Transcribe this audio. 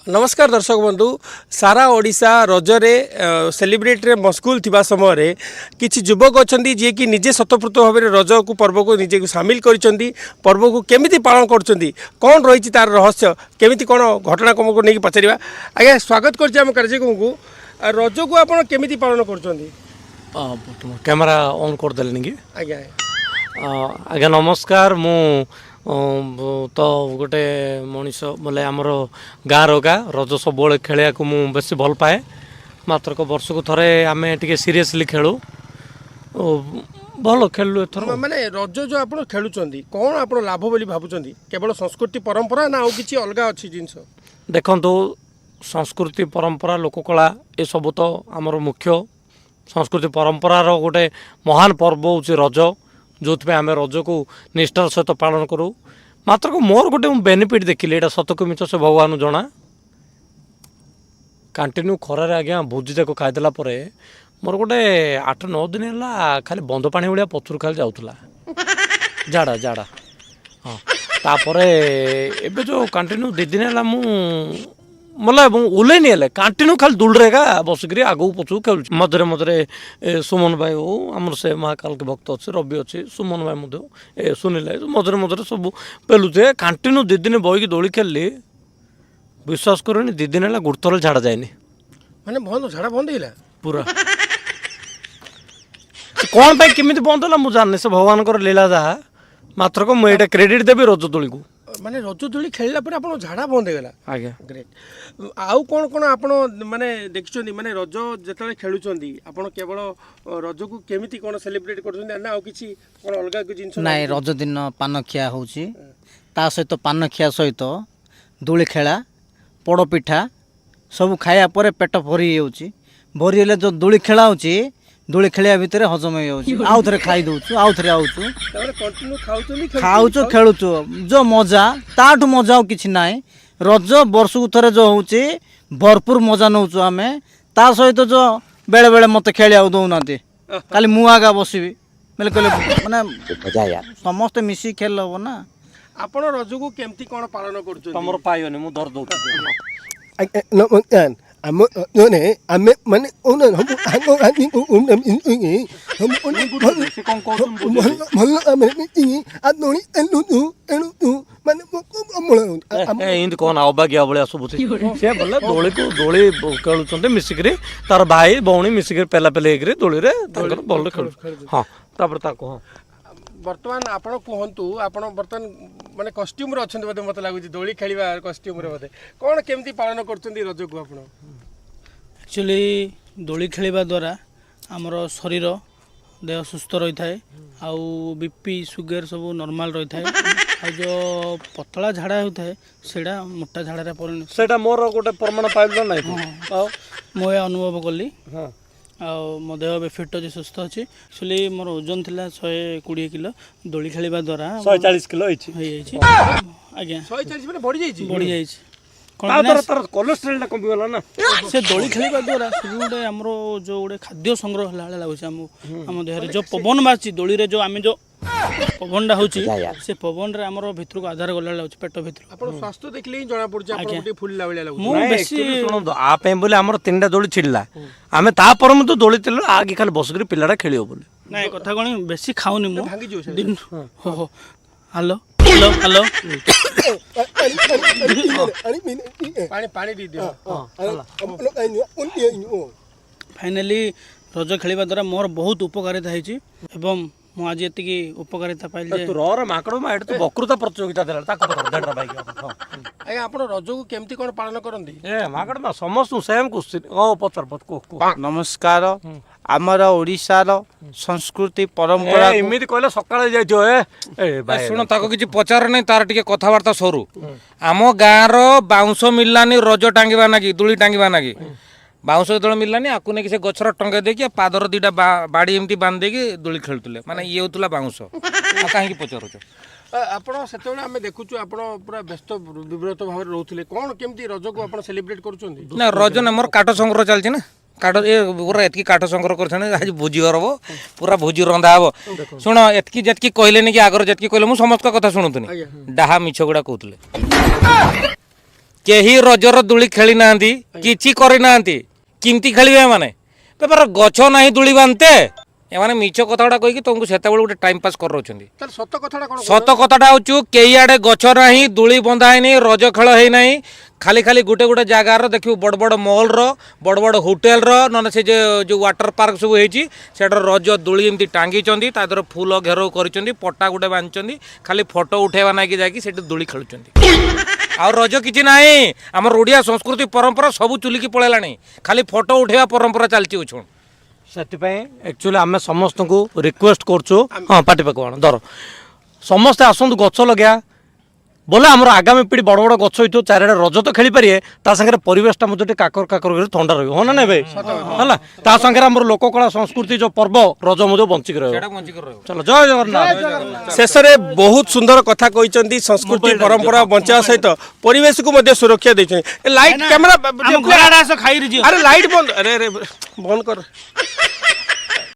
नमस्कार दर्शक बंधु सारा ओडिशा रजरे सेलिब्रेट रे मस्कुल थिबा समय रे किछि युवक अछंती जे कि निजे स्वतःपूर्त भाव में रज को पर्व को निजे सामिल करिसंती पर्व को केमिति पालन करछंती कोन रहिछि तार रहस्य केमिति कोन घटना क्रम को नेकी पचारिबा आगे स्वागत करछि हम कार्यक्रम को रज को आपण केमिति पालन करछंती कैमरा ऑन कर देले निकी आगे आज्ञा नमस्कार मु तो गोटे मनीष बोले आमर गाँव गा रज सब खेलिया को मु बेसी भल पाए मात्र को वर्ष को थरे आम टे सीरीयसली खेलु भल खेलु एथर माने रज जो आपण खेलुचंती कोन आपण लाभ बोली भाबुचंती केवल संस्कृति परंपरा ना और किछि अलगा अछि जिंस देखंतु संस्कृति परंपरा लोककला ए सब तो आमर मुख्य संस्कृति परंपरार गोटे महान पर्व होछि रज जो आम रज को निष्ठार सहित पालन करूँ मात्र को मोर गोटे बेनिफिट देखिले एटा सतक मिछ से भगवान जना कंटिन्यू खरारे आज्ञा भोजी जाक खाईदेला मोर गोटे 8-9 दिन है खाली बंद पानी भाया पथर खाली जाऊला जाड़ा जाड़ा हाँ तापर एबे जो कंटिन्यू 2 दिन है मतलब ओल्लैनी है कंटिन्यू खाली दूरेगा बसिक आगू पचू खेल मधुरे मधुरे सुमन भाई हो आमर से महाकाल के भक्त अच्छे रवि अच्छे सुमन भाई सुनील भाई मधुरे मधुरे सब पेलुए कंटिन्यू 2 दिन बहीकि दोली खेलली विश्वास करूनी 2 दिन है गुड़थर झाड़ा जाए माने बंद झाड़ा बंद हैला पूरा कौन पाई केमिति बंद होला मु जानने से भगवान लीला जहा मात्र को मुझे क्रेडिट देवी रज दोली को माने रज दोली खेलला पर आपण झाड़ा बंद हैला आज्ञा ग्रेट आउ कोन कोन आपण माने देखछोंती माने रज जेतले खेलुचोंती आपण केवल रज को केमिति कोन सेलिब्रेट करछोंती ना आउ किछि कोन अलगा कि जिंस नाइ रज दिन पान खिया होउची ता सहित पान खिया सहित दोली खेला पोड़ पिठा सब खाया पर पेट भरी होउची भरी हेले जो दोली खेला होउची दोली खेलिया भितर हजम हो आउ थे खाई दौचु आउ थे आउचु खाऊचु खेलुचु जो मजा ताठू मजा और किछि नाइ रज वर्ष को थरे जो होउची भरपूर मजा नौचु आमे ता सहित जो बेले बेले मते खेलिया दौना खाली मु आगा बसबी बोले कहले माने समस्त मिसी खेल हो ना आपण रज को केमती कोन पालन करछु तमर पाइयोनी मु धर दउ हम माने हम कौन अबागिया भाया सब सी बोले दोली को दोली खेलुंट मिसिक तार भाई भौणी मिसिक पेला पेले दोली भल खेल हाँ हाँ वर्तमान आपण कहतु आपण वर्तमान माने कॉस्ट्यूम रे अछन बते मते लागु दोली खेलिबा कॉस्ट्यूम रे बते कोन केमती पालन करछंती रज को आपण एक्चुअली दोली खेलिबा द्वारा हमर शरीर देह सुस्थ रही थाए आउ बीपी सुगर सब नॉर्मल रही थाए आ जो पतला झाड़ा होता है सेटा मोटा झाड़ा रे परिणत सेटा मोर गोटे प्रमाण पाइल नै आ मोए अनुभव कली हां मो देह भी फिट अच्छे सुस्थ अच्छे एक्चुअली मोर ओजन थिला 120 किलो दोली खेलिबा द्वारा 140 किलो आज्ञा 140 माने बढ़ी जाई कोलेस्ट्रॉल कमी गला ना से दोली खेलिबा द्वारा गोटे हमरो जो गोटे खाद्य संग्रह हला लागुछ हम देह जो पवन बाची दोली रे जो आमे जो पवनटा होची से पवन रे हमरो भितर को आधार गला लागुछ पेट भितर आपण स्वास्थ्य देखले ही जणा पड़ आपण गोटे फुल लावले लागुछ मु बेसी सुनो आ पे बोले हमर 3टा दोली छिडला आमे ता पर मु तो दोली तेल आगे खाली बसकरी पिलाडा खेलियो बोले नाही कथा कोनी बेसी खाउनी मु भांगी जो दिन हो हेलो हेलो हेलो पानी पानी दी दियो फाइनली रज खेलिबा द्वारा मोर बहुत उपकारिता हेची एवं मु आज एतिकी उपकारिता पाइल जे तू रो माकड़ो मा एट तो बकृता प्रतियोगिता देला ताको देडरा भाई आया आपण रज को केमती कोन पालन करंती ए माकड़ मा समस्त सेम क्वेश्चन ओ पचर पच को नमस्कार आमर ओडिशार संस्कृति परंपरा इमिति कहले सकाळे जाइथियो ए भाई सुनो ताको किछि पचार नै तार टिके कथावार्ता सरू आमो गाँर बाउंस मिललानी रज टांगीबा नाकी दुली टांगीबा नाकी बाउंस जो मिललानी आकु नहीं से गछर टंगे देकी पादर 2टा बाड़ी एमती बांध देकी दोली खेलुले माने ये होतुला बाउंस काहे पचारुछ आपण सेतेबेले आमे देखुछु आपण पूरा व्यस्त विव्रत भाव रहउथिले कोन केमती रज को आपण सेलिब्रेट करूछंती ना रज न मोर काठ संग्रह चलछि ना काठ ए पूरा एतकी काठ संग्रह करछने आज भोजी हरबो पूरा भोजी रंधा हबो सुन एतकी जतकी कहलेनी कि आगर जतकी कहले मु समस्त कथा सुनुतनी डाहा मिछ गुडा कहतले କେହି ରଜର ଦୋଳି ଖେଳି ନାହାନ୍ତି କିଛି କରିନାହାନ୍ତି କେମିତି ଖେଳିବେ ଏମାନେ ବେପାର ଗଛ ନାହିଁ ଦୋଳି ବାନ୍ଧତେ ଏମାନେ ମିଛ କଥାଟା କହିକି ତମକୁ ସେତେବେଳେ ଗୋଟେ ଟାଇମ୍ ପାସ୍ କରାଉଛନ୍ତି ତାହେଲେ ସତ କଥାଟା କଣ ସତ କଥାଟା ହଉଛୁ କେଇ ଆଡ଼େ ଗଛ ନାହିଁ ଦୋଳି ବନ୍ଧା ହେଇନି ରଜ ଖେଳ ହେଇନାହିଁ ଖାଲି ଖାଲି ଗୋଟେ ଗୋଟେ ଜାଗାର ଦେଖିବୁ ବଡ଼ ବଡ଼ ମଲ୍ର ବଡ଼ ବଡ଼ ହୋଟେଲର ନହେଲେ ସେ ଯେଉଁ ୱାଟର ପାର୍କ ସବୁ ହେଇଛି ସେଟାର ରଜ ଦୋଳି ଏମିତି ଟାଙ୍ଗିଛନ୍ତି ତା ଦେହରେ ଫୁଲ ଘେରାଉ କରିଛନ୍ତି ପଟା ଗୋଟେ ବାନ୍ଧିଛନ୍ତି ଖାଲି ଫଟୋ ଉଠେଇବା ନାଇକି ଯାଇକି ସେଠି ଦୋଳି ଖେଳୁଛନ୍ତି ଆଉ ରଜ କିଛି ନାହିଁ ଆମର ଓଡ଼ିଆ ସଂସ୍କୃତି ପରମ୍ପରା ସବୁ ଚୁଲିକି ପଳେଇଲାଣି ଖାଲି ଫଟୋ ଉଠେଇବା ପରମ୍ପରା ଚାଲିଛି ଉଛୁଣ ସେଥିପାଇଁ ଆକ୍ଚୁଆଲି ଆମେ ସମସ୍ତଙ୍କୁ ରିକ୍ୱେଷ୍ଟ କରୁଛୁ ହଁ ପାଟି ପାଖକୁ ଆଣ ଧର ସମସ୍ତେ ଆସନ୍ତୁ ଗଛ ଲଗେଇବା ବୋଲେ ଆମର ଆଗାମୀ ପିଢ଼ି ବଡ଼ ବଡ଼ ଗଛ ହେଇଥିବ ଚାରିଆଡ଼େ ରଜ ତ ଖେଳିପାରିବେ ତା ସାଙ୍ଗରେ ପରିବେଶଟା ମଧ୍ୟ ଟିକେ କାକର କାକର କରି ଥଣ୍ଡା ରହିବ ହଁ ନା ନାଇଁ ଭାଇ ହେଲା ତା ସାଙ୍ଗରେ ଆମର ଲୋକକଳା ସଂସ୍କୃତି ଯେଉଁ ପର୍ବ ରଜ ମଧ୍ୟ ବଞ୍ଚିକି ରହିବ ଚଲ ଜୟ ଜଗନ୍ନାଥ ଶେଷରେ ବହୁତ ସୁନ୍ଦର କଥା କହିଛନ୍ତି ସଂସ୍କୃତି ପରମ୍ପରା ବଞ୍ଚାଇବା ସହିତ ପରିବେଶକୁ ମଧ୍ୟ ସୁରକ୍ଷା ଦେଇଛନ୍ତି ଲାଇଟ୍ କ୍ୟାମେରା ଆମ ଘର ଆଡ଼େ ଆସ ଖାଇରେ ଯିବ ଆରେ ଲାଇଟ୍ ବନ୍ଦ ଆରେ ବନ୍ଦ କର